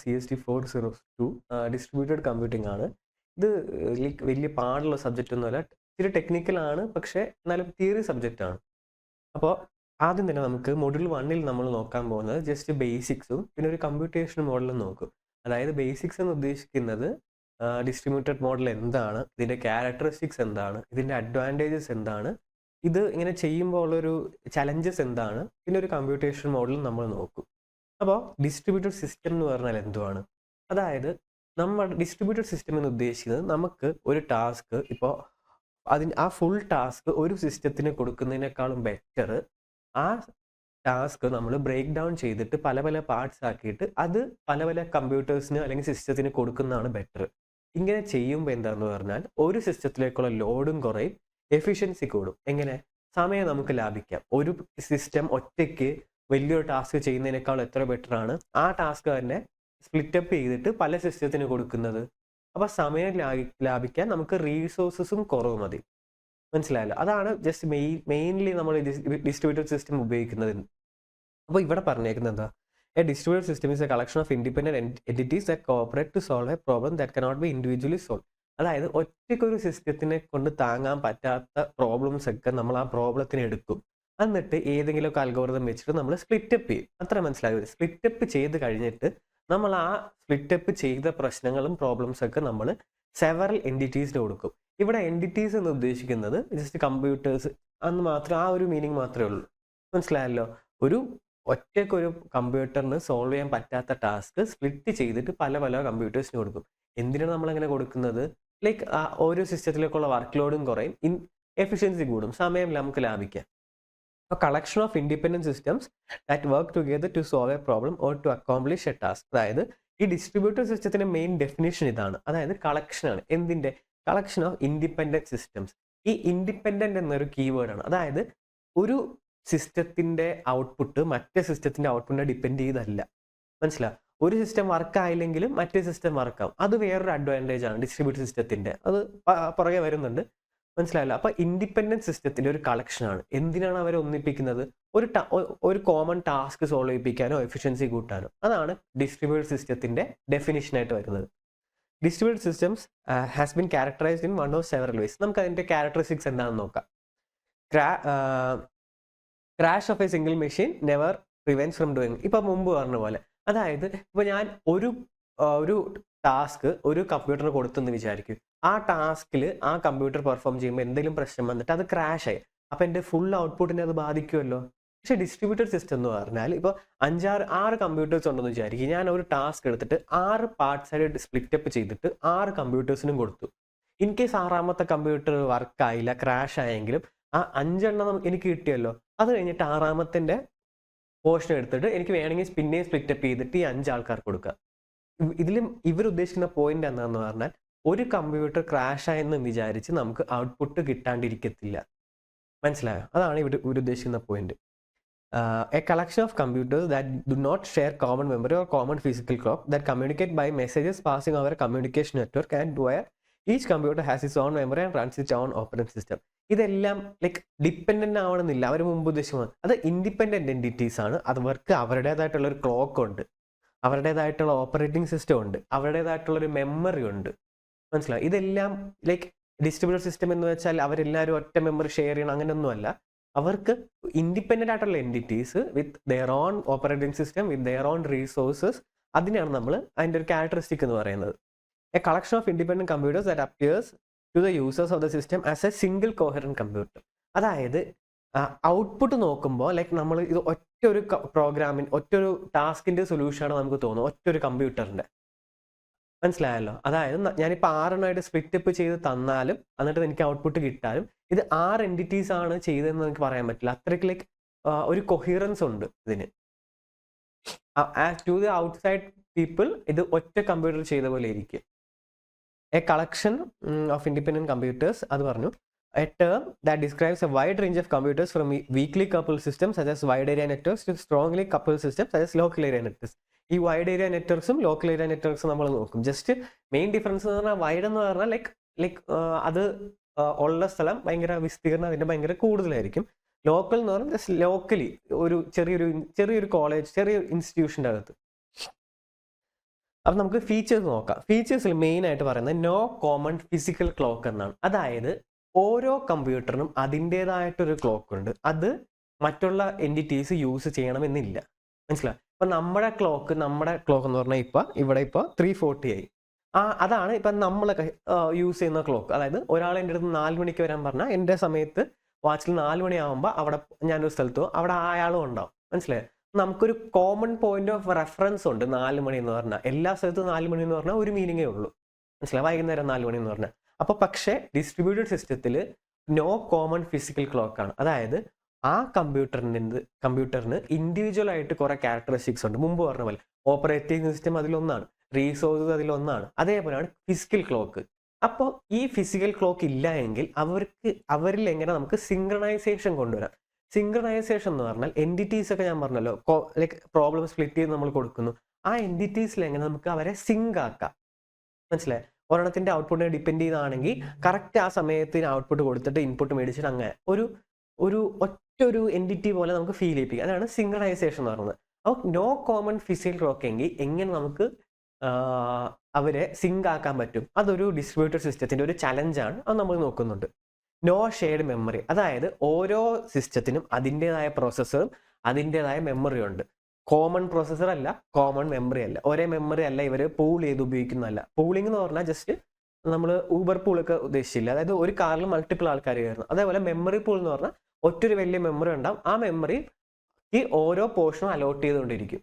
CST402 distributed computing ആണ്. ഇത് like വലിയ പാടുള്ള സബ്ജക്റ്റ് ഒന്നുമല്ല, ഇത്തിരി ടെക്നിക്കലാണ്, പക്ഷേ എന്നാലും തിയറി സബ്ജക്റ്റ് ആണ്. അപ്പോൾ ആദ്യം തന്നെ നമുക്ക് മൊഡ്യൂൾ 1 നമ്മൾ നോക്കാൻ പോകുന്നത് ജസ്റ്റ് ബേസിക്സും പിന്നെ ഒരു കമ്പ്യൂട്ടേഷൻ മോഡലും നോക്കും. അതായത് ബേസിക്സ് എന്ന് ഉദ്ദേശിക്കുന്നത് ഡിസ്ട്രിബ്യൂട്ടഡ് മോഡൽ എന്താണ്, ഇതിൻ്റെ ക്യാരക്ടറിസ്റ്റിക്സ് എന്താണ്, ഇതിൻ്റെ അഡ്വാൻറ്റേജസ് എന്താണ്, ഇത് ഇങ്ങനെ ചെയ്യുമ്പോൾ ഉള്ളൊരു ചലഞ്ചസ് എന്താണ്, പിന്നെ ഒരു കമ്പ്യൂട്ടേഷൻ മോഡലും നമ്മൾ നോക്കും. അപ്പോൾ ഡിസ്ട്രിബ്യൂട്ടഡ് സിസ്റ്റം എന്ന് പറഞ്ഞാൽ എന്തുവാണ്? അതായത് നമ്മൾ ഡിസ്ട്രിബ്യൂട്ടഡ് സിസ്റ്റം എന്ന് ഉദ്ദേശിക്കുന്നത് നമുക്ക് ഒരു ടാസ്ക് ഇപ്പോൾ ആ ഫുൾ ടാസ്ക് ഒരു സിസ്റ്റത്തിന് കൊടുക്കുന്നതിനേക്കാളും ബെറ്റർ ആ ടാസ്ക് നമ്മൾ ബ്രേക്ക് ഡൗൺ ചെയ്തിട്ട് പല പല പാർട്സ് ആക്കിയിട്ട് അത് പല പല കമ്പ്യൂട്ടേഴ്സിന് അല്ലെങ്കിൽ സിസ്റ്റത്തിന് കൊടുക്കുന്നതാണ് ബെറ്റർ. ഇങ്ങനെ ചെയ്യുമ്പോൾ എന്താണെന്ന് പറഞ്ഞാൽ ഒരു സിസ്റ്റത്തിലേക്കുള്ള ലോഡും കുറയും, എഫിഷ്യൻസി കൂടും. എങ്ങനെ? സമയം നമുക്ക് ലാഭിക്കാം. ഒരു സിസ്റ്റം ഒറ്റയ്ക്ക് വലിയൊരു ടാസ്ക് ചെയ്യുന്നതിനേക്കാൾ എത്ര ബെറ്റർ ആണ് ആ ടാസ്ക് തന്നെ സ്പ്ലിറ്റപ്പ് ചെയ്തിട്ട് പല സിസ്റ്റത്തിന് കൊടുക്കുന്നത്. അപ്പോൾ സമയം ലാഭിക്കാൻ നമുക്ക് റീസോഴ്സസും കുറവ് മതി. മനസ്സിലായല്ലോ? അതാണ് ജസ്റ്റ് മെയിൻലി നമ്മൾ ഡിസ്ട്രിബ്യൂട്ടഡ് സിസ്റ്റം ഉപയോഗിക്കുന്നത്. അപ്പോൾ ഇവിടെ പറഞ്ഞേക്കുന്നത് എന്താ? A distributed system is a collection of independent entities that cooperate to solve a problem that cannot be individually solve. അതായത് ഒറ്റയ്ക്കൊരു സിസ്റ്റത്തിനെ കൊണ്ട് താങ്ങാൻ പറ്റാത്ത പ്രോബ്ലംസ് ഒക്കെ നമ്മൾ ആ പ്രോബ്ലത്തിന് എടുക്കും, എന്നിട്ട് ഏതെങ്കിലുമൊക്കെ അൽഗോരിതം വെച്ചിട്ട് നമ്മൾ സ്പ്ലിറ്റപ്പ് ചെയ്യും. അത്ര മനസ്സിലായത്? സ്പ്ലിറ്റപ്പ് ചെയ്ത് കഴിഞ്ഞിട്ട് നമ്മൾ ആ സ്പ്ലിറ്റപ്പ് ചെയ്ത പ്രശ്നങ്ങളും പ്രോബ്ലംസ് ഒക്കെ നമ്മൾ സെവറൽ എൻറ്റിറ്റീസിന് കൊടുക്കും. ഇവിടെ എൻറ്റിറ്റീസ് എന്ന് ഉദ്ദേശിക്കുന്നത് ജസ്റ്റ് കമ്പ്യൂട്ടേഴ്സ് അന്ന് മാത്രം, ആ ഒരു മീനിങ് മാത്രമേ ഉള്ളൂ. മനസ്സിലായല്ലോ? ഒരു ഒറ്റയ്ക്കൊരു കമ്പ്യൂട്ടറിന് സോൾവ് ചെയ്യാൻ പറ്റാത്ത ടാസ്ക് സ്പ്ലിറ്റ് ചെയ്തിട്ട് പല പല കമ്പ്യൂട്ടേഴ്സിന് കൊടുക്കും. എന്തിനാണ് നമ്മളങ്ങനെ കൊടുക്കുന്നത്? ലൈക്ക് ഓരോ സിസ്റ്റത്തിലേക്കുള്ള വർക്ക് ലോഡും കുറയും, എഫിഷ്യൻസി കൂടും, സമയം നമുക്ക് ലാഭിക്കാം. A collection of independent systems that work together to solve a problem or to accomplish a task. അതായത് ഈ ഡിസ്ട്രിബ്യൂട്ടഡ് സിസ്റ്റത്തിന്റെ മെയിൻ ഡെഫിനേഷൻ ഇതാണ്. അതായത് കളക്ഷനാണ്. എന്തിന്റെ? Collection of independent systems. ഈ ഇൻഡിപെൻഡന്റ് എന്നൊരു കീവേഡാണ്. അതായത് ഒരു സിസ്റ്റത്തിന്റെ ഔട്ട്പുട്ട് മറ്റേ സിസ്റ്റത്തിന്റെ ഔട്ട്പുട്ടിനെ ഡിപ്പെൻഡ് ചെയ്തല്ല. മനസ്സിലാവും? ഒരു സിസ്റ്റം വർക്ക് ആയില്ലെങ്കിലും മറ്റേ സിസ്റ്റം വർക്കാവും. അത് വേറൊരു അഡ്വാൻറ്റേജ് ആണ് ഡിസ്ട്രിബ്യൂട്ടഡ് സിസ്റ്റത്തിന്റെ. അത് പുറകെ വരുന്നുണ്ട്. മനസ്സിലായല്ലോ? അപ്പൊ ഇൻഡിപെൻഡന്റ് സിസ്റ്റത്തിന്റെ ഒരു കളക്ഷനാണ്. എന്തിനാണ് അവരെ ഒന്നിപ്പിക്കുന്നത്? ഒരു കോമൺ ടാസ്ക് സോൾവ് ചെയ്യിപ്പിക്കാനോ എഫിഷ്യൻസി കൂട്ടാനോ. അതാണ് ഡിസ്ട്രിബ്യൂട്ടഡ് സിസ്റ്റത്തിന്റെ ഡെഫിനിഷനായിട്ട് വരുന്നത്. Distributed systems has been characterized in one of several ways. നമുക്ക് അതിന്റെ ക്യാരക്ടറിസ്റ്റിക്സ് എന്താണെന്ന് നോക്കാം. Crash of a single machine never prevents from doing. ഇപ്പൊ മുമ്പ് പറഞ്ഞ പോലെ, അതായത് ഇപ്പൊ ഞാൻ ഒരു ടാസ്ക് ഒരു കമ്പ്യൂട്ടറിന് കൊടുത്തെന്ന് വിചാരിക്കും. ആ ടാസ്കിൽ ആ കമ്പ്യൂട്ടർ പെർഫോം ചെയ്യുമ്പോൾ എന്തെങ്കിലും പ്രശ്നം വന്നിട്ട് അത് ക്രാഷ് ആയി, അപ്പൊ എൻ്റെ ഫുൾ ഔട്ട്പുട്ടിനെ അത് ബാധിക്കുമല്ലോ. പക്ഷെ ഡിസ്ട്രിബ്യൂട്ടഡ് സിസ്റ്റം എന്ന് പറഞ്ഞാൽ ഇപ്പോൾ 6 കമ്പ്യൂട്ടേഴ്സ് ഉണ്ടെന്ന് വിചാരിക്കും. ഞാൻ ഒരു ടാസ്ക് എടുത്തിട്ട് 6 പാർട്സ് ആയിട്ട് സ്പ്ലിറ്റപ്പ് ചെയ്തിട്ട് 6 കമ്പ്യൂട്ടേഴ്സിനും കൊടുത്തു. ഇൻ കേസ് 6ാമത്തെ കമ്പ്യൂട്ടർ വർക്കായില്ല, ക്രാഷ് ആയെങ്കിലും ആ 5 എണ്ണം എനിക്ക് കിട്ടിയല്ലോ. അത് കഴിഞ്ഞിട്ട് 6ാമത്തെ പോർഷൻ എടുത്തിട്ട് എനിക്ക് വേണമെങ്കിൽ പിന്നെയും സ്പ്ലിറ്റപ്പ് ചെയ്തിട്ട് ഈ 5 ആൾക്കാർക്ക് കൊടുക്കുക. ഇതിലും ഇവരുദ്ദേശിക്കുന്ന പോയിന്റ് എന്താണെന്ന് പറഞ്ഞാൽ ഒരു കമ്പ്യൂട്ടർ ക്രാഷ് ആയെന്ന് വിചാരിച്ച് നമുക്ക് ഔട്ട്പുട്ട് കിട്ടാണ്ടിരിക്കത്തില്ല. മനസ്സിലായോ? അതാണ് ഇവരുദ്ദേശിക്കുന്ന point. A collection of computers that do not share common memory or common physical clock that communicate by messages passing over communication network and where each computer has its own memory and runs its own operating system. ഇതെല്ലാം like dependent ആവണമെന്നില്ല. അവർ മുമ്പ് ഉദ്ദേശിക്കുന്നത് അത് independent entities ആണ്. അവർക്ക് അവരുടേതായിട്ടുള്ള ഒരു ക്ലോക്ക് ഉണ്ട്, അവരുടേതായിട്ടുള്ള ഓപ്പറേറ്റിംഗ് സിസ്റ്റം ഉണ്ട്, അവരുടേതായിട്ടുള്ളൊരു മെമ്മറി ഉണ്ട്. മനസ്സിലാവും? ഇതെല്ലാം ലൈക്ക് ഡിസ്ട്രിബ്യൂട്ടഡ് സിസ്റ്റം എന്ന് വെച്ചാൽ അവരെല്ലാവരും ഒറ്റ മെമ്മറി ഷെയർ ചെയ്യണം, അങ്ങനെയൊന്നുമല്ല. അവർക്ക് ഇൻഡിപെൻഡന്റ് ആയിട്ടുള്ള entities with their own operating system, with their own resources, അതിനെയാണ് നമ്മൾ അതിൻ്റെ ഒരു ക്യാരക്ടറിസ്റ്റിക് എന്ന് പറയുന്നത്. A collection of independent computers that appears to the users of the system as a single coherent computer. അതായത് ഔട്ട്പുട്ട് നോക്കുമ്പോൾ like നമ്മൾ ഇത് ഒറ്റൊരു പ്രോഗ്രാമിന് ഒറ്റൊരു ടാസ്കിന്റെ സൊല്യൂഷനാണ് നമുക്ക് തോന്നുന്നത് ഒറ്റൊരു കമ്പ്യൂട്ടറിന്റെ. മനസ്സിലായല്ലോ? അതായത് ഞാനിപ്പോൾ 6 സ്പ്ലിറ്റപ്പ് ചെയ്ത് തന്നാലും എന്നിട്ട് എനിക്ക് ഔട്ട്പുട്ട് കിട്ടാനും ഇത് 6 എൻറ്റിറ്റീസ് ആണ് ചെയ്തതെന്ന് എനിക്ക് പറയാൻ പറ്റില്ല. അത്രയ്ക്ക് ലൈക്ക് ഒരു കൊഹിറൻസ് ഉണ്ട് ഇതിന്. ടു ദ ഔട്ട്സൈഡ് പീപ്പിൾ ഇത് ഒറ്റ കമ്പ്യൂട്ടർ ചെയ്ത പോലെ ഇരിക്കും. A collection of independent computers, അത് പറഞ്ഞു. A term that describes a wide range of computers from weakly coupled systems such as wide area networks to strongly coupled systems such as local area networks. ഈ wide area നെറ്റ്വർക്സും local area നെറ്റ്വർക്സും നമ്മൾ നോക്കും. Just main difference എന്ന് പറഞ്ഞാൽ wide എന്ന് പറഞ്ഞാൽ like അത് ഉള്ള സ്ഥലം ഭയങ്കര വിസ്തീർണം അതിൻ്റെ ഭയങ്കര കൂടുതലായിരിക്കും. ലോക്കൽ എന്ന് പറഞ്ഞാൽ ജസ്റ്റ് ലോക്കലി ഒരു ചെറിയൊരു കോളേജ്, ചെറിയൊരു ഇൻസ്റ്റിറ്റ്യൂഷൻ്റെ അകത്ത്. അപ്പം നമുക്ക് ഫീച്ചേഴ്സ് നോക്കാം. ഫീച്ചേഴ്സിൽ മെയിനായിട്ട് പറയുന്നത് നോ കോമൺ ഫിസിക്കൽ ക്ലോക്ക് എന്നാണ്. അതായത് ഓരോ കമ്പ്യൂട്ടറിനും അതിൻ്റേതായിട്ടൊരു ക്ലോക്ക് ഉണ്ട്. അത് മറ്റുള്ള എൻറ്റിറ്റീസ് യൂസ് ചെയ്യണമെന്നില്ല. മനസ്സിലായി? ഇപ്പം നമ്മുടെ ക്ലോക്ക് എന്ന് പറഞ്ഞാൽ ഇവിടെ 3:40 ആയി. അതാണ് ഇപ്പം നമ്മൾ യൂസ് ചെയ്യുന്ന ക്ലോക്ക്. അതായത് ഒരാൾ എൻ്റെ അടുത്ത് 4 മണിക്ക് വരാൻ പറഞ്ഞാൽ എൻ്റെ സമയത്ത് വാച്ചിൽ 4 മണിയാകുമ്പോൾ അവിടെ ഞാനൊരു സ്ഥലത്ത് പോകും, അവിടെ അയാളും ഉണ്ടാവും. മനസ്സിലായി? നമുക്കൊരു കോമൺ പോയിന്റ് ഓഫ് റെഫറൻസ് ഉണ്ട്. 4 മണി എന്ന് പറഞ്ഞാൽ എല്ലാ സ്ഥലത്തും 4 മണി എന്ന് പറഞ്ഞാൽ ഒരു മീനിങ്ങേ ഉള്ളൂ. മനസ്സിലായി? വൈകുന്നേരം 4 മണി എന്ന് പറഞ്ഞാൽ. അപ്പോൾ പക്ഷേ ഡിസ്ട്രിബ്യൂട്ടഡ് സിസ്റ്റത്തിൽ നോ കോമൺ ഫിസിക്കൽ ക്ലോക്ക് ആണ്. അതായത് ആ കമ്പ്യൂട്ടറിന് ഇൻഡിവിജ്വൽ ആയിട്ട് കുറെ ക്യാരക്ടറിസ്റ്റിക്സ് ഉണ്ട്. മുമ്പ് പറഞ്ഞ പോലെ ഓപ്പറേറ്റിംഗ് സിസ്റ്റം അതിലൊന്നാണ്, റിസോഴ്സസ് അതിലൊന്നാണ്. അതേപോലെയാണ് ഫിസിക്കൽ ക്ലോക്ക്. അപ്പോൾ ഈ ഫിസിക്കൽ ക്ലോക്ക് ഇല്ല എങ്കിൽ അവരിൽ എങ്ങനെ നമുക്ക് സിങ്ക്രണൈസേഷൻ കൊണ്ടുവരാം? സിങ്ക്രണൈസേഷൻ എന്ന് പറഞ്ഞാൽ എൻറ്റിറ്റീസ് ഒക്കെ ഞാൻ പറഞ്ഞല്ലോ, ലൈക്ക് പ്രോബ്ലം സ്പ്ലിറ്റ് ചെയ്ത് നമ്മൾ കൊടുക്കുന്നു. ആ എൻറ്റിറ്റീസിൽ എങ്ങനെ നമുക്ക് അവരെ സിങ്ക് ആക്കാം? മനസ്സിലായി? ഒരെണ്ണത്തിന്റെ ഔട്ട്പുട്ടിനെ ഡിപ്പെൻഡ് ചെയ്താണെങ്കിൽ കറക്റ്റ് ആ സമയത്തിന് ഔട്ട്പുട്ട് കൊടുത്തിട്ട് ഇൻപുട്ട് മേടിച്ചിട്ട് അങ്ങനെ ഒരു ഒറ്റൊരു എൻറ്റിറ്റി പോലെ നമുക്ക് ഫീൽ ചെയ്യിപ്പിക്കുക. അതാണ് സിങ്ക്രണൈസേഷൻ എന്ന് പറയുന്നത്. അപ്പോൾ നോ കോമൺ ഫിസിക്കൽ ക്ലോക്ക് എങ്കിൽ എങ്ങനെ നമുക്ക് അവരെ സിങ്ക് ആക്കാൻ പറ്റും? അതൊരു ഡിസ്ട്രിബ്യൂട്ടഡ് സിസ്റ്റത്തിന്റെ ഒരു ചലഞ്ചാണ്. അത് നമ്മൾ നോക്കുന്നുണ്ട്. നോ ഷെയർഡ് മെമ്മറി, അതായത് ഓരോ സിസ്റ്റത്തിനും അതിൻ്റെതായ പ്രോസസ്സറും അതിൻ്റെതായ മെമ്മറിയും ഉണ്ട്. കോമൺ പ്രോസസ്സർ അല്ല, കോമൺ മെമ്മറി അല്ല, ഒരേ മെമ്മറി അല്ല ഇവർ പൂൾ ചെയ്ത് ഉപയോഗിക്കുന്നതല്ല. പൂളിംഗ് എന്ന് പറഞ്ഞാൽ ജസ്റ്റ് നമ്മൾ ഊബർ പൂളൊക്കെ ഉദ്ദേശിച്ചില്ല. അതായത് ഒരു കാറിൽ മൾട്ടിപ്പിൾ ആൾക്കാർ കയറുന്നു. അതേപോലെ മെമ്മറി പൂൾ എന്ന് പറഞ്ഞാൽ ഒറ്റൊരു വലിയ മെമ്മറി ഉണ്ടാവും. ആ മെമ്മറിക്ക് ഓരോ പോർഷനും അലോട്ട് ചെയ്തുകൊണ്ടിരിക്കും.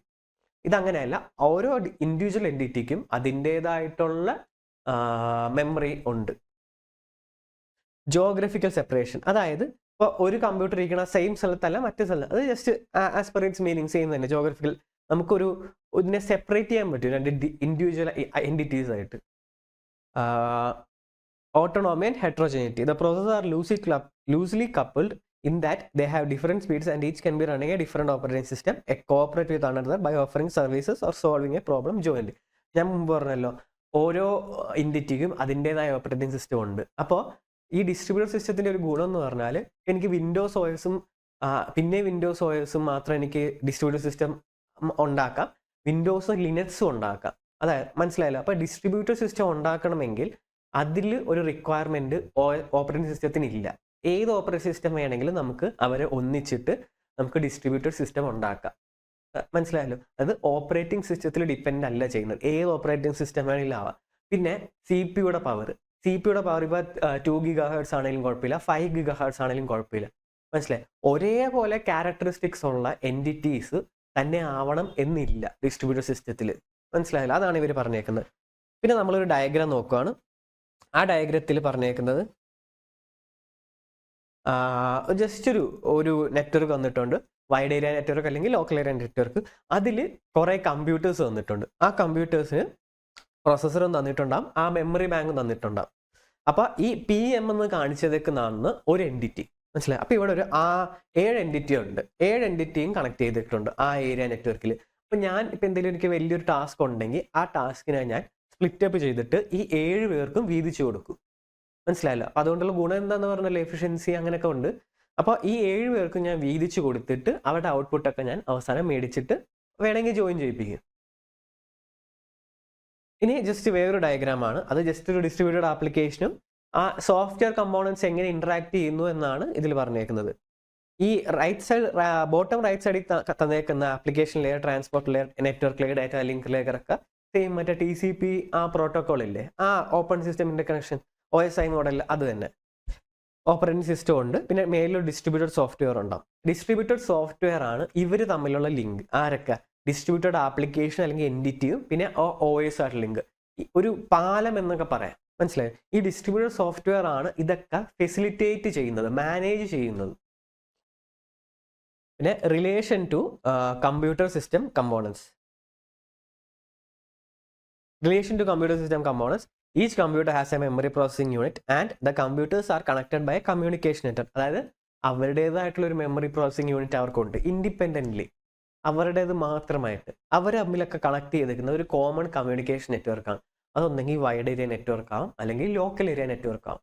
ഇതങ്ങനെയല്ല, ഓരോ ഇൻഡിവിജ്വൽ എൻറ്റിറ്റിക്കും അതിൻ്റെതായിട്ടുള്ള മെമ്മറി ഉണ്ട്. ജോഗ്രഫിക്കൽ സെപ്പറേഷൻ, അതായത് ഇപ്പോൾ ഒരു കമ്പ്യൂട്ടർ ഇരിക്കുന്ന സെയിം സ്ഥലത്തല്ല മറ്റു സ്ഥലത്ത്, അത് just as per its meaning same തന്നെ. ജോഗ്രഫിക്കൽ നമുക്കൊരു ഇതിനെ സെപ്പറേറ്റ് ചെയ്യാൻ പറ്റും രണ്ട് ഇൻഡിവിജ്വൽ എൻറ്റിറ്റീസ് ആയിട്ട്. Autonomy and heterogeneity, the process are loosely coupled in that they have different speeds and each can be running a different operating system, cooperate with another by offering services or solving a problem jointly. ഞാൻ മുമ്പ് പറഞ്ഞല്ലോ, ഓരോ എൻറ്റിറ്റിക്കും അതിൻ്റെതായ operating system ഉണ്ട്. അപ്പോൾ ഈ distributed സിസ്റ്റത്തിൻ്റെ ഒരു ഗുണം എന്ന് പറഞ്ഞാൽ എനിക്ക് വിൻഡോസ് OSും പിന്നെ വിൻഡോസ് OSും മാത്രം എനിക്ക് ഡിസ്ട്രിബ്യൂട്ടഡ് സിസ്റ്റം ഉണ്ടാക്കാം, വിൻഡോസ് ലിനക്സും ഉണ്ടാക്കാം. അതായത് മനസ്സിലായല്ലോ. അപ്പോൾ ഡിസ്ട്രിബ്യൂട്ടഡ് സിസ്റ്റം ഉണ്ടാക്കണമെങ്കിൽ അതിൽ ഒരു റിക്വയർമെൻറ്റ് ഓപ്പറേറ്റിംഗ് സിസ്റ്റത്തിന് ഇല്ല. ഏത് ഓപ്പറേറ്റിംഗ് സിസ്റ്റം വേണമെങ്കിലും നമുക്ക് അവരെ ഒന്നിച്ചിട്ട് നമുക്ക് ഡിസ്ട്രിബ്യൂട്ടഡ് സിസ്റ്റം ഉണ്ടാക്കാം. മനസ്സിലായല്ലോ. അത് ഓപ്പറേറ്റിംഗ് സിസ്റ്റത്തിൽ ഡിപ്പെൻഡ് അല്ല ചെയ്യുന്നത്, ഏത് ഓപ്പറേറ്റിംഗ് സിസ്റ്റം വേണമെങ്കിലും ആവാം. പിന്നെ CPU പവർ ഇപ്പോൾ 2 GHz ആണെങ്കിലും കുഴപ്പമില്ല, 5 GHz ആണെങ്കിലും കുഴപ്പമില്ല. മനസ്സിലായി? ഒരേപോലെ ക്യാരക്ടറിസ്റ്റിക്സ് ഉള്ള എൻറ്റിറ്റീസ് തന്നെ ആവണം എന്നില്ല ഡിസ്ട്രിബ്യൂട്ടഡ് സിസ്റ്റത്തിൽ. മനസ്സിലായല്ലോ. അതാണ് ഇവർ പറഞ്ഞേക്കുന്നത്. പിന്നെ നമ്മളൊരു ഡയഗ്രാം നോക്കുകയാണ്. ആ ഡയഗ്രത്തിൽ പറഞ്ഞേക്കുന്നത് ജസ്റ്റ് ഒരു നെറ്റ്വർക്ക് വന്നിട്ടുണ്ട്, വൈഡ് ഏരിയ നെറ്റ്വർക്ക് അല്ലെങ്കിൽ ലോക്കൽ ഏരിയ നെറ്റ്വർക്ക്. അതിൽ കുറേ കമ്പ്യൂട്ടേഴ്സ് വന്നിട്ടുണ്ട്. ആ കമ്പ്യൂട്ടേഴ്സിന് പ്രോസസ്സറും തന്നിട്ടുണ്ടാകും, ആ മെമ്മറി ബാങ്കും തന്നിട്ടുണ്ടാകും. അപ്പോൾ ഈ PM എന്ന് കാണിച്ചേക്കുന്നതാണ് ഒരു എൻറ്റിറ്റി. മനസ്സിലായി? അപ്പോൾ ഇവിടെ ഒരു 7 എൻറ്റിറ്റി ഉണ്ട്. 7 എൻറ്റിറ്റിയും കണക്ട് ചെയ്തിട്ടുണ്ട് ആ ഏരിയ നെറ്റ്വർക്കിൽ. അപ്പോൾ ഞാൻ ഇപ്പം എന്തെങ്കിലും എനിക്ക് വലിയൊരു ടാസ്ക് ഉണ്ടെങ്കിൽ ആ ടാസ്കിനെ ഞാൻ സ്പ്ലിറ്റപ്പ് ചെയ്തിട്ട് ഈ 7 പേർക്കും വീതിച്ചു കൊടുക്കും. മനസ്സിലായല്ലോ. അപ്പം അതുകൊണ്ടുള്ള ഗുണം എന്താണെന്ന് പറഞ്ഞാൽ എഫിഷ്യൻസി അങ്ങനെയൊക്കെ ഉണ്ട്. അപ്പോൾ ഈ 7 പേർക്കും ഞാൻ വീതിച്ച് കൊടുത്തിട്ട് അവരുടെ ഔട്ട്പുട്ടൊക്കെ ഞാൻ അവസാനം മേടിച്ചിട്ട് വേണമെങ്കിൽ ജോയിൻ ചെയ്യിപ്പിക്കും. ഇനി ജസ്റ്റ് വേറൊരു ഡയഗ്രാമാണ്. അത് ജസ്റ്റ് ഒരു ഡിസ്ട്രിബ്യൂട്ടഡ് ആപ്ലിക്കേഷനും ആ സോഫ്റ്റ്വെയർ കമ്പോണൻസ് എങ്ങനെ ഇന്ററാക്ട് ചെയ്യുന്നു എന്നാണ് ഇതിൽ പറഞ്ഞേക്കുന്നത്. ഈ ബോട്ടം റൈറ്റ് സൈഡിൽ തന്നേക്കുന്ന application layer, transport layer, network layer, data link layer ഒക്കെ സെയിം മറ്റേ TCP ആ പ്രോട്ടോകോൾ ഇല്ലേ, ആ open system interconnection OSI model, അത് തന്നെ. ഓപ്പറേറ്റിംഗ് സിസ്റ്റം ഉണ്ട്. പിന്നെ മേലൊരു ഡിസ്ട്രിബ്യൂട്ടഡ് സോഫ്റ്റ്വെയർ ഉണ്ടാവും. ഡിസ്ട്രിബ്യൂട്ടഡ് സോഫ്റ്റ്വെയർ ആണ് ഇവർ തമ്മിലുള്ള ലിങ്ക്. ആരൊക്കെ? ഡിസ്ട്രിബ്യൂട്ടഡ് ആപ്ലിക്കേഷൻ അല്ലെങ്കിൽ എൻറ്റിറ്റിയും പിന്നെ OS ആയിട്ട് ലിങ്ക്. ഒരു പാലം എന്നൊക്കെ പറയാം. മനസ്സിലായി? ഈ ഡിസ്ട്രിബ്യൂട്ടഡ് സോഫ്റ്റ്വെയർ ആണ് ഇതൊക്കെ ഫെസിലിറ്റേറ്റ് ചെയ്യുന്നത്, മാനേജ് ചെയ്യുന്നത്. പിന്നെ relation to computer system components. Relation to computer system components, each computer has a memory processing unit and the computers are connected by a communication network. അതായത് അവരുടേതായിട്ടുള്ള ഒരു മെമ്മറി പ്രോസസ്സിംഗ് യൂണിറ്റ് അവർക്കുണ്ട്, independently അവരുടേത് മാത്രമായിട്ട്. അവർ തമ്മിലൊക്കെ connect ചെയ്തിരിക്കുന്ന ഒരു common communication നെറ്റ്വർക്കാണ്. അതൊന്നെങ്കിൽ wide area network ആവും അല്ലെങ്കിൽ ലോക്കൽ ഏരിയ നെറ്റ്വർക്ക് ആവും.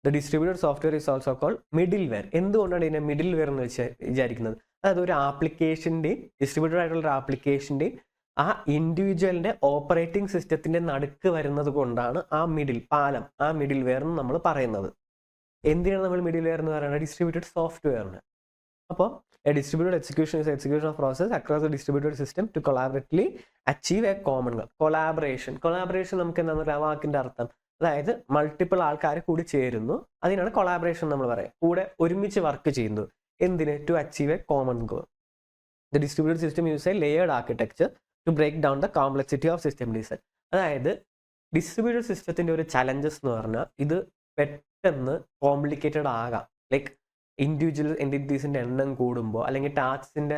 The distributed software is also called middleware. എന്തുകൊണ്ടാണ് ഇതിനെ മിഡിൽ വെയർ എന്ന് വിചാരിക്കുന്നത്? അതായത് ഒരു ആപ്ലിക്കേഷൻ്റെയും ഡിസ്ട്രിബ്യൂട്ടഡ് ആയിട്ടുള്ള ഒരു ആപ്ലിക്കേഷൻ്റെയും ആ ഇൻഡിവിജ്വലിന്റെ ഓപ്പറേറ്റിംഗ് സിസ്റ്റത്തിന്റെ നടുക്ക് വരുന്നത് കൊണ്ടാണ് ആ പാലം, ആ മിഡിൽ വെയർ എന്ന് നമ്മൾ പറയുന്നത്. എന്തിനാണ് നമ്മൾ മിഡിൽ വെയർ എന്ന് പറയുന്നത്? ഡിസ്ട്രിബ്യൂട്ടഡ് സോഫ്റ്റ്വെയറിന്. അപ്പോൾ distributed execution is execution of process across a distributed system to collaboratively achieve a common goal. Collaboration നമുക്ക് എന്താണ് ആ വാക്കിന്റെ അർത്ഥം? അതായത് മൾട്ടിപ്പിൾ ആൾക്കാർ കൂടി ചേരുന്നു, അതിനാണ് കൊളാബറേഷൻ നമ്മൾ പറയാം. കൂടെ ഒരുമിച്ച് വർക്ക് ചെയ്യുന്നു. എന്തിന്? To achieve a common goal. The distributed system use a layered architecture to break down the complexity of system design. അതായത് ഡിസ്ട്രിബ്യൂട്ടഡ് സിസ്റ്റത്തിന്റെ ഒരു ചലഞ്ചസ് എന്ന് പറഞ്ഞാൽ ഇത് പെട്ടെന്ന് കോംപ്ലിക്കേറ്റഡ് ആകാം. ലൈക്ക് ഇൻഡിവിജ്വൽ എൻറ്റിറ്റീസിന്റെ എണ്ണം കൂടുമ്പോൾ അല്ലെങ്കിൽ ടാസ്കിന്റെ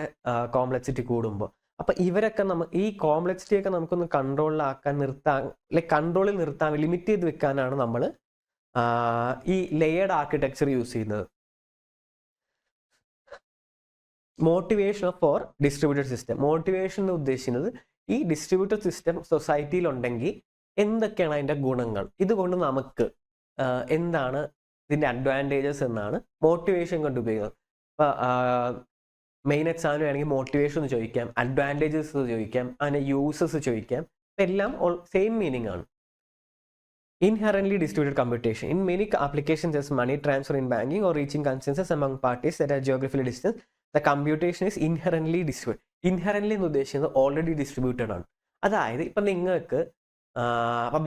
കോംപ്ലക്സിറ്റി കൂടുമ്പോൾ, അപ്പൊ ഇവരൊക്കെ ഈ കോംപ്ലക്സിറ്റി ഒക്കെ നമുക്കൊന്ന് കൺട്രോളിൽ നിർത്താൻ ലിമിറ്റ് ചെയ്ത് വെക്കാനാണ് നമ്മൾ ഈ ലെയേർഡ് ആർക്കിടെക്ചർ യൂസ് ചെയ്യുന്നത്. Motivation four distributed system. Motivation എന്ന് ഉദ്ദേശിക്കുന്നത് ഈ ഡിസ്ട്രിബ്യൂട്ടഡ് സിസ്റ്റം സൊസൈറ്റിയിൽ ഉണ്ടെങ്കിൽ എന്തൊക്കെയാണ് അതിന്റെ ഗുണങ്ങൾ, ഇതുകൊണ്ട് നമുക്ക് എന്താണ് ഇതിന്റെ അഡ്വാൻറ്റേജസ് എന്നാണ് മോട്ടിവേഷൻ കൊണ്ട് ഉപയോഗിക്കുന്നത്. ഇപ്പൊ മെയിൻ എക്സാമിന് വേണമെങ്കിൽ മോട്ടിവേഷൻ എന്ന് ചോദിക്കാം, അഡ്വാൻറ്റേജസ് ചോദിക്കാം, അതിന്റെ യൂസസ് ചോദിക്കാം. എല്ലാം സെയിം മീനിങ് ആണ്. Inherently distributed computation. In many applications as money transfer in banking or reaching consensus among parties that are geographically distant, the computation is inherently distributed. Inherently എന്ന് ഉദ്ദേശിക്കുന്നത് already distributed ആണ്. അതായത് ഇപ്പം നിങ്ങൾക്ക്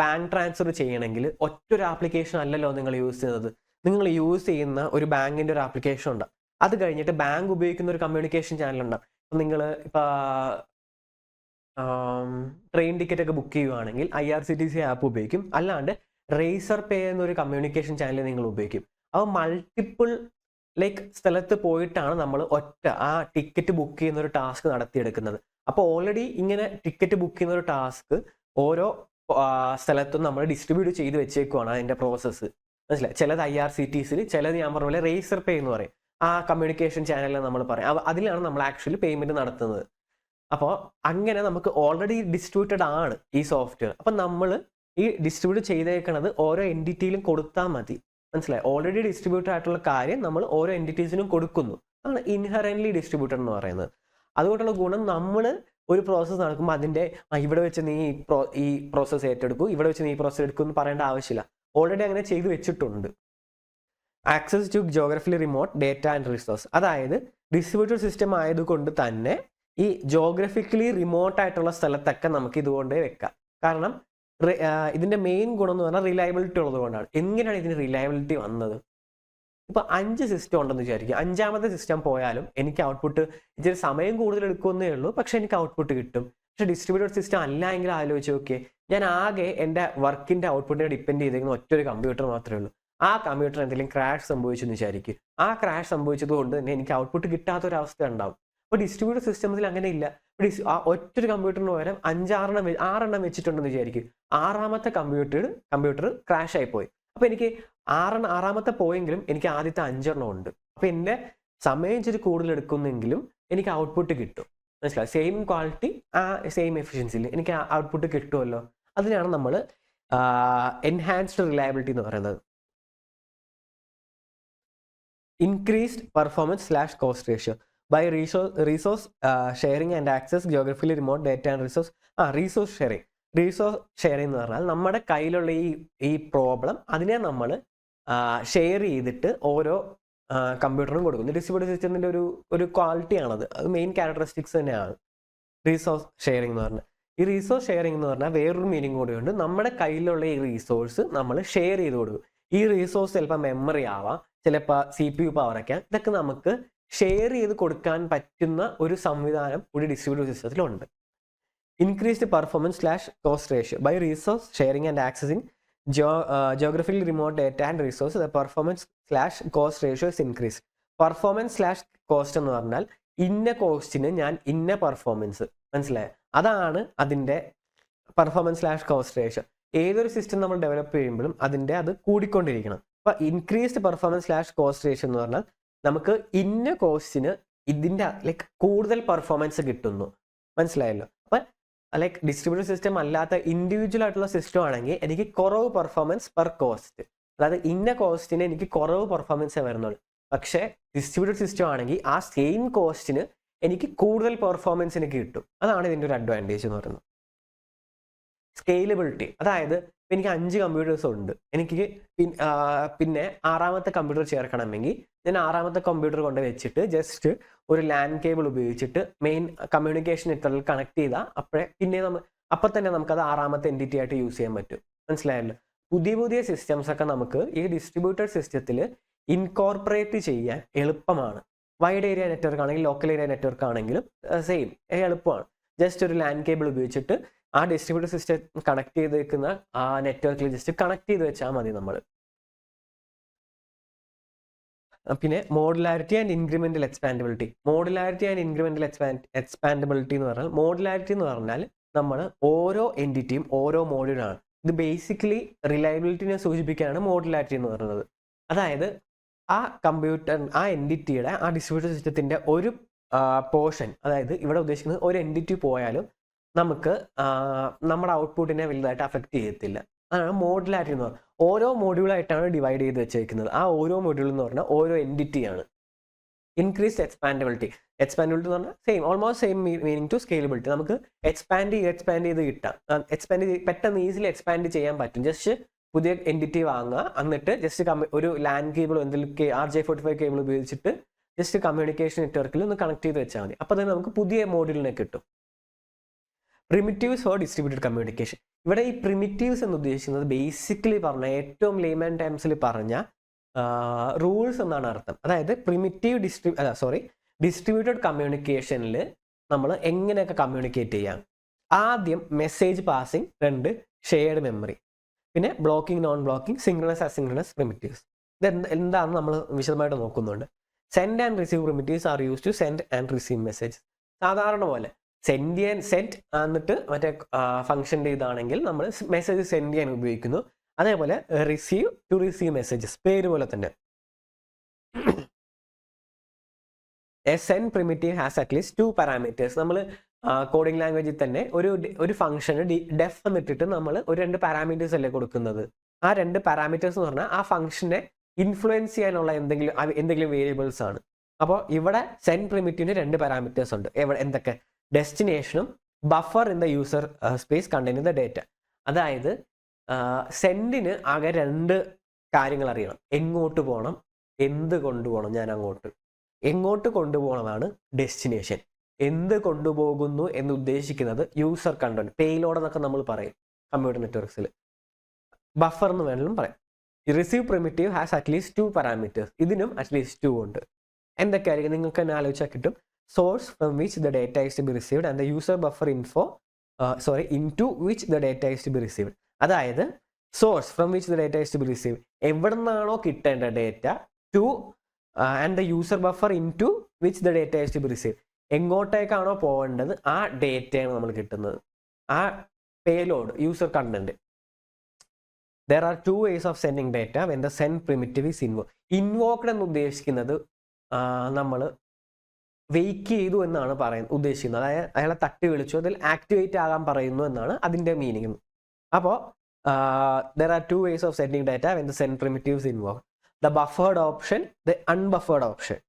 bank transfer ചെയ്യണമെങ്കിൽ ഒറ്റൊരു application അല്ലല്ലോ നിങ്ങൾ യൂസ് ചെയ്യുന്നത്. നിങ്ങൾ യൂസ് ചെയ്യുന്ന ഒരു ബാങ്കിന്റെ ഒരു ആപ്ലിക്കേഷൻ ഉണ്ട്. അത് കഴിഞ്ഞിട്ട് ബാങ്ക് ഉപയോഗിക്കുന്ന ഒരു കമ്മ്യൂണിക്കേഷൻ ചാനൽ ഉണ്ട്. അപ്പം നിങ്ങൾ ട്രെയിൻ ടിക്കറ്റ് ഒക്കെ ബുക്ക് ചെയ്യുവാണെങ്കിൽ IRCTC ആപ്പ് ഉപയോഗിക്കും, അല്ലാണ്ട് റേസർ പേ എന്നൊരു കമ്മ്യൂണിക്കേഷൻ ചാനൽ നിങ്ങൾ ഉപയോഗിക്കും. അപ്പോൾ മൾട്ടിപ്പിൾ സ്ഥലത്ത് പോയിട്ടാണ് നമ്മൾ ആ ടിക്കറ്റ് ബുക്ക് ചെയ്യുന്ന ഒരു ടാസ്ക് നടത്തിയെടുക്കുന്നത്. അപ്പോൾ ഓൾറെഡി ഇങ്ങനെ ടിക്കറ്റ് ബുക്ക് ചെയ്യുന്ന ഒരു ടാസ്ക് ഓരോ സ്ഥലത്തും നമ്മൾ ഡിസ്ട്രിബ്യൂട്ട് ചെയ്ത് വെച്ചേക്കുവാണ് അതിന്റെ പ്രോസസ്സ്. മനസ്സിലായി? ചിലത് IRCTCയിൽ, ചിലത് ഞാൻ പറഞ്ഞ പോലെ റേസർ പേ എന്ന് പറയും, ആ കമ്മ്യൂണിക്കേഷൻ ചാനലിൽ നമ്മൾ പറയും. അതിലാണ് നമ്മൾ ആക്ച്വലി പേയ്മെന്റ് നടത്തുന്നത്. അപ്പോൾ അങ്ങനെ നമുക്ക് ഓൾറെഡി ഡിസ്ട്രിബ്യൂട്ടഡ് ആണ് ഈ സോഫ്റ്റ്വെയർ. അപ്പം നമ്മൾ ഈ ഡിസ്ട്രിബ്യൂട്ട് ചെയ്തേക്കണത് ഓരോ എൻറ്റിറ്റിയിലും കൊടുത്താൽ മതി. മനസ്സിലായി? ഓൾറെഡി ഡിസ്ട്രിബ്യൂട്ടഡ് ആയിട്ടുള്ള കാര്യം നമ്മൾ ഓരോ എൻറ്റിറ്റീസിനും കൊടുക്കുന്നു. അതാണ് ഇൻഹറന്റ്ലി ഡിസ്ട്രിബ്യൂട്ടഡ് എന്ന് പറയുന്നത്. അതുകൊണ്ടുള്ള ഗുണം, നമ്മൾ ഒരു പ്രോസസ്സ് നടക്കുമ്പോൾ അതിൻ്റെ ഇവിടെ വെച്ച് നീ ഈ പ്രോസസ്സ് ഏറ്റെടുക്കൂ, ഇവിടെ വെച്ച് നീ ഈ പ്രോസസ്സ് എടുക്കൂ എന്ന് പറയേണ്ട ആവശ്യമില്ല. ഓൾറെഡി അങ്ങനെ ചെയ്തു വെച്ചിട്ടുണ്ട്. Access to geographically remote data and resource. അതായത് ഡിസ്ട്രിബ്യൂട്ടഡ് സിസ്റ്റം ആയതുകൊണ്ട് തന്നെ ഈ ജോഗ്രഫിക്കലി റിമോട്ട് ആയിട്ടുള്ള സ്ഥലത്തൊക്കെ നമുക്ക് ഇതുകൊണ്ട് വെക്കാം. കാരണം ഇതിന്റെ മെയിൻ ഗുണം എന്ന് പറഞ്ഞാൽ റിലയബിലിറ്റി ഉള്ളത് കൊണ്ടാണ്. എങ്ങനെയാണ് ഇതിന് റിലയബിലിറ്റി വന്നത്? ഇപ്പൊ 5 സിസ്റ്റം ഉണ്ടെന്ന് വിചാരിക്കും. 5ാമത്തെ സിസ്റ്റം പോയാലും എനിക്ക് ഔട്ട്പുട്ട് ഇച്ചിരി സമയം കൂടുതൽ എടുക്കുമെന്നേ ഉള്ളൂ, പക്ഷെ എനിക്ക് ഔട്ട്പുട്ട് കിട്ടും. പക്ഷെ ഡിസ്ട്രിബ്യൂട്ടഡ് സിസ്റ്റം അല്ല എങ്കിൽ ആലോചിച്ച് നോക്കിയേ, ഞാൻ ആകെ എൻ്റെ വർക്കിന്റെ ഔട്ട്പുട്ടിനെ ഡിപ്പെൻഡ് ചെയ്തിരിക്കുന്ന ഒറ്റൊരു കമ്പ്യൂട്ടർ മാത്രമേ ഉള്ളൂ. ആ കമ്പ്യൂട്ടർ എന്തെങ്കിലും ക്രാഷ് സംഭവിച്ചെന്ന് വിചാരിക്കും. ആ ക്രാഷ് സംഭവിച്ചത് കൊണ്ട് തന്നെ എനിക്ക് ഔട്ട്പുട്ട് കിട്ടാത്തൊരവസ്ഥ ഉണ്ടാവും. അപ്പോൾ ഡിസ്ട്രിബ്യൂട്ടഡ് സിസ്റ്റംസിൽ അങ്ങനെ ഇല്ല. ആ ഒറ്റൊരു കമ്പ്യൂട്ടറിന് പകരം 6 വെച്ചിട്ടുണ്ടെന്ന് വിചാരിക്കും. 6ാമത്തെ കമ്പ്യൂട്ടർ ക്രാഷ് ആയിപ്പോയി. അപ്പൊ എനിക്ക് 6ാമത്തെ പോയെങ്കിലും എനിക്ക് ആദ്യത്തെ 5 ഉണ്ട്. അപ്പൊ എന്റെ സമയം ഇച്ചിരി കൂടുതൽ എടുക്കുന്നെങ്കിലും എനിക്ക് ഔട്ട്പുട്ട് കിട്ടും. മനസ്സിലായി? സെയിം ക്വാളിറ്റി, സെയിം എഫിഷ്യൻസിയിൽ എനിക്ക് ഔട്ട്പുട്ട് കിട്ടുമല്ലോ. അതിനാണ് നമ്മൾ എൻഹാൻസ്ഡ് റിലയബിലിറ്റി എന്ന് പറയുന്നത്. Increased performance / cost ratio by resource sharing and access geographically remote data and resource sharing എന്ന് പറഞ്ഞാൽ നമ്മുടെ കയ്യിലുള്ള ഈ പ്രോബ്ലം അതിനെ നമ്മൾ ഷെയർ ചെയ്തിട്ട് ഓരോ കമ്പ്യൂട്ടറിനും കൊടുക്കുന്നു. ഡിസ്ട്രിബ്യൂട്ടഡ് സിസ്റ്റത്തിന്റെ ഒരു ക്വാളിറ്റിയാണത്. അത് മെയിൻ ക്യാരക്ടറിസ്റ്റിക്സ് തന്നെയാണ് റീസോഴ്സ് ഷെയറിംഗ് എന്ന് പറഞ്ഞാൽ. ഈ റീസോഴ്സ് ഷെയറിംഗ് എന്ന് പറഞ്ഞാൽ വേറൊരു മീനിങ് കൂടിയുണ്ട്. നമ്മുടെ കയ്യിലുള്ള ഈ റീസോഴ്സ് നമ്മൾ ഷെയർ ചെയ്ത് കൊടുക്കും. ഈ റീസോഴ്സ് ചിലപ്പോൾ മെമ്മറി ആവാം, ചിലപ്പോൾ CPU പവറൊക്കെ, ഇതൊക്കെ നമുക്ക് ഷെയർ ചെയ്ത് കൊടുക്കാൻ പറ്റുന്ന ഒരു സംവിധാനം ഒരു ഡിസ്ട്രിബ്യൂട്ടഡ് സിസ്റ്റത്തിലുണ്ട്. Increased performance / cost ratio by resource sharing and accessing geographically remote data and resources, the performance / cost ratio is increased. Performance / cost എന്ന് പറഞ്ഞാൽ ഇന്ന കോസ്റ്റിന് ഞാൻ ഇന്ന പെർഫോമൻസ്. മനസ്സിലായോ? അതാണ് അതിൻ്റെ പെർഫോമൻസ് / കോസ്റ്റ് റേഷ്യോ. ഏതൊരു സിസ്റ്റം നമ്മൾ ഡെവലപ്പ് ചെയ്യുമ്പോഴും അത് കൂടിക്കൊണ്ടിരിക്കണം. അപ്പൊ ഇൻക്രീസ്ഡ് പെർഫോമൻസ് / കോസ്റ്റ് റേഷ്യോ എന്ന് പറഞ്ഞാൽ നമുക്ക് ഇന്ന കോസ്റ്റിന് ഇതിന്റെ കൂടുതൽ പെർഫോമൻസ് കിട്ടുന്നു. മനസ്സിലായല്ലോ? അപ്പൊ ഡിസ്ട്രിബ്യൂട്ടഡ് സിസ്റ്റം അല്ലാത്ത ഇൻഡിവിജ്വൽ ആയിട്ടുള്ള സിസ്റ്റം ആണെങ്കിൽ എനിക്ക് കുറവ് പെർഫോമൻസ് പെർ കോസ്റ്റ്, അതായത് ഇന്ന കോസ്റ്റിന് എനിക്ക് കുറവ് പെർഫോമൻസേ വരുന്നുള്ളൂ. പക്ഷേ ഡിസ്ട്രിബ്യൂട്ടഡ് സിസ്റ്റം ആണെങ്കിൽ ആ സെയിം കോസ്റ്റിന് എനിക്ക് കൂടുതൽ പെർഫോമൻസ് എനിക്ക് കിട്ടും. അതാണ് ഇതിൻ്റെ ഒരു അഡ്വാൻറ്റേജ് എന്ന് പറയുന്നത്. സ്കെയിലബിലിറ്റി, അതായത് എനിക്ക് 5 കമ്പ്യൂട്ടേഴ്സ് ഉണ്ട്, എനിക്ക് പിന്നെ 6ാമത്തെ കമ്പ്യൂട്ടർ ചേർക്കണമെങ്കിൽ ഞാൻ 6ാമത്തെ കമ്പ്യൂട്ടർ കൊണ്ട് വെച്ചിട്ട് ജസ്റ്റ് ഒരു ലാൻ കേബിൾ ഉപയോഗിച്ചിട്ട് മെയിൻ കമ്മ്യൂണിക്കേഷൻ നെറ്റ്വർക്കിൽ കണക്ട് ചെയ്താൽ അപ്പം തന്നെ നമുക്കത് 6ാമത്തെ എൻറ്റിറ്റി ആയിട്ട് യൂസ് ചെയ്യാൻ പറ്റും. മനസ്സിലായല്ലോ? പുതിയ സിസ്റ്റംസ് ഒക്കെ നമുക്ക് ഈ ഡിസ്ട്രിബ്യൂട്ടഡ് സിസ്റ്റത്തിൽ ഇൻകോർപ്പറേറ്റ് ചെയ്യാൻ എളുപ്പമാണ്. വൈഡ് ഏരിയ നെറ്റ്വർക്ക് ആണെങ്കിലും ലോക്കൽ ഏരിയ നെറ്റ്വർക്ക് ആണെങ്കിലും സെയിം എളുപ്പമാണ്. ജസ്റ്റ് ഒരു ലാൻ കേബിൾ ഉപയോഗിച്ചിട്ട് ആ ഡിസ്ട്രിബ്യൂട്ടഡ് സിസ്റ്റം കണക്ട് ചെയ്തേക്കുന്ന ആ നെറ്റ്വർക്കിൽ ജസ്റ്റ് കണക്ട് ചെയ്ത് വെച്ചാൽ മതി നമ്മൾ. പിന്നെ modularity and incremental എക്സ്പാൻഡബിലിറ്റി. Modularity and incremental എക്സ്പാൻഡബിലിറ്റി എന്ന് പറഞ്ഞാൽ, മോഡുലാരിറ്റി എന്ന് പറഞ്ഞാൽ നമ്മൾ ഓരോ എൻറ്റിറ്റിയും ഓരോ മോഡ്യൂളാണ്. ഇത് ബേസിക്കലി റിലയബിലിറ്റിനെ സൂചിപ്പിക്കുകയാണ് മോഡുലാരിറ്റി എന്ന് പറയുന്നത്. അതായത് ആ എൻറ്റിറ്റിയുടെ ആ ഡിസ്ട്രിബ്യൂട്ടഡ് സിസ്റ്റത്തിന്റെ ഒരു പോർഷൻ, അതായത് ഇവിടെ ഉദ്ദേശിക്കുന്നത് ഒരു എൻറ്റിറ്റി പോയാലും നമുക്ക് നമ്മുടെ ഔട്ട്പുട്ടിനെ വലുതായിട്ട് അഫക്റ്റ് ചെയ്യത്തില്ല. അതാണ് മോഡുലാരിറ്റി എന്ന് പറഞ്ഞാൽ. ഓരോ മോഡ്യൂളായിട്ടാണ് ഡിവൈഡ് ചെയ്ത് വെച്ചേക്കുന്നത്. ആ ഓരോ മോഡ്യൂൾ എന്ന് പറഞ്ഞാൽ ഓരോ എൻറ്റിറ്റിയാണ്. ഇൻക്രീസ്ഡ് എക്സ്പാൻഡബിലിറ്റി എന്ന് പറഞ്ഞാൽ almost same meaning to scalability. നമുക്ക് എക്സ്പാൻഡ് ചെയ്ത് കിട്ടാം. പെട്ടെന്ന് ഈസിലി എക്സ്പാൻഡ് ചെയ്യാൻ പറ്റും. ജസ്റ്റ് പുതിയ എൻറ്റിറ്റി വാങ്ങുക, എന്നിട്ട് ജസ്റ്റ് ഒരു ലാൻ കേബിളോ എന്തെങ്കിലും RJ45 കേബിൾ ഉപയോഗിച്ചിട്ട് ജസ്റ്റ് കമ്മ്യൂണിക്കേഷൻ നെറ്റ്വർക്കിൽ ഒന്ന് കണക്ട് ചെയ്ത് വെച്ചാൽ മതി. അപ്പോൾ തന്നെ നമുക്ക് പുതിയ മോഡ്യൂളിനെ കിട്ടും. Primitives for distributed communication. ഇവിടെ ഈ പ്രിമിറ്റീവ്സ് എന്ന് ഉദ്ദേശിക്കുന്നത് ബേസിക്കലി പറഞ്ഞ ഏറ്റവും ലേമൻ ടേംസിൽ പറഞ്ഞ റൂൾസ് എന്നാണ് അർത്ഥം. അതായത് ഡിസ്ട്രിബ്യൂട്ടഡ് കമ്മ്യൂണിക്കേഷനിൽ നമ്മൾ എങ്ങനെയൊക്കെ കമ്മ്യൂണിക്കേറ്റ് ചെയ്യാം. ആദ്യം മെസ്സേജ് പാസിംഗ്, 2 ഷെയർഡ് മെമ്മറി, പിന്നെ blocking, non blocking, synchronous asynchronous primitives. ഇത് എന്താണെന്ന് നമ്മൾ വിശദമായിട്ട് നോക്കുന്നുണ്ട്. Send and receive primitives are use to send and receive message. സാധാരണ പോലെ സെൻഡ് എന്നിട്ട് മറ്റേ ഫംഗ്ഷൻ്റെ ഇതാണെങ്കിൽ നമ്മൾ മെസ്സേജ് സെൻഡ് ചെയ്യാൻ ഉപയോഗിക്കുന്നു. അതേപോലെ റിസീവ് ടു റിസീവ് മെസ്സേജസ്, പേര് പോലെ തന്നെ. A send primitive has at least 2 parameters. നമ്മൾ കോഡിംഗ് ലാംഗ്വേജിൽ തന്നെ ഒരു ഫംഗ്ഷന് ഡെഫ് എന്നിട്ടിട്ട് നമ്മൾ ഒരു 2 പാരാമീറ്റേഴ്സ് അല്ലേ കൊടുക്കുന്നത്. ആ 2 പാരാമീറ്റേഴ്സ് എന്ന് പറഞ്ഞാൽ ആ ഫംഗ്ഷനെ ഇൻഫ്ലുവൻസ് ചെയ്യാനുള്ള എന്തെങ്കിലും വേരിയബിൾസ് ആണ്. അപ്പോൾ ഇവിടെ സെൻഡ് പ്രിമിറ്റീവിന് 2 പാരാമീറ്റേഴ്സ് ഉണ്ട്. എന്തൊക്കെ? ഡെസ്റ്റിനേഷനും buffer in the user space containing the data. അതായത് സെൻഡിന് ആകെ 2 കാര്യങ്ങൾ അറിയണം. എങ്ങോട്ട് പോകണം, എന്ത് കൊണ്ടുപോകണം, ഞാൻ അങ്ങോട്ട്. എങ്ങോട്ട് കൊണ്ടുപോകണതാണ് ഡെസ്റ്റിനേഷൻ. എന്ത് കൊണ്ടുപോകുന്നു എന്ന് ഉദ്ദേശിക്കുന്നത് യൂസർ കണ്ടന്റ്, പേലോഡ് എന്നൊക്കെ നമ്മൾ പറയും കമ്പ്യൂട്ടർ നെറ്റ്വർക്സിൽ. ബഫർ എന്ന് വേണമെങ്കിലും പറയാം. Receive primitive has at least 2 parameters. ഇതിനും അറ്റ്ലീസ്റ്റ് 2 ഉണ്ട്. എന്തൊക്കെയായിരിക്കും നിങ്ങൾക്ക് തന്നെ ആലോചിച്ചാൽ കിട്ടും. Source from which the data is to be received and the user buffer into which the data is to be received. അതായത് source from which the data is to be received, എവിടെ നിന്നാണോ കിട്ടേണ്ട data, two and the user buffer into which the data is to be received, എങ്ങോട്ടേക്കാണോ പോകേണ്ടത് ആ ഡേറ്റയാണ് നമ്മൾ കിട്ടുന്നത്. ആ payload, user content. There are 2 ways of sending data when the send primitive is invoked. Invoked എന്ന് ഉദ്ദേശിക്കുന്നത് നമ്മൾ വെയിക്ക് ചെയ്തു എന്നാണ് ഉദ്ദേശിക്കുന്നത്. അതായത് അയാളെ തട്ടി വിളിച്ചു, അതിൽ ആക്ടിവേറ്റ് ആകാൻ പറയുന്നു എന്നാണ് അതിൻ്റെ മീനിങ്. അപ്പോൾ there are 2 ways of sending data when the send primitive is invoked. The buffered option, the unbuffered option.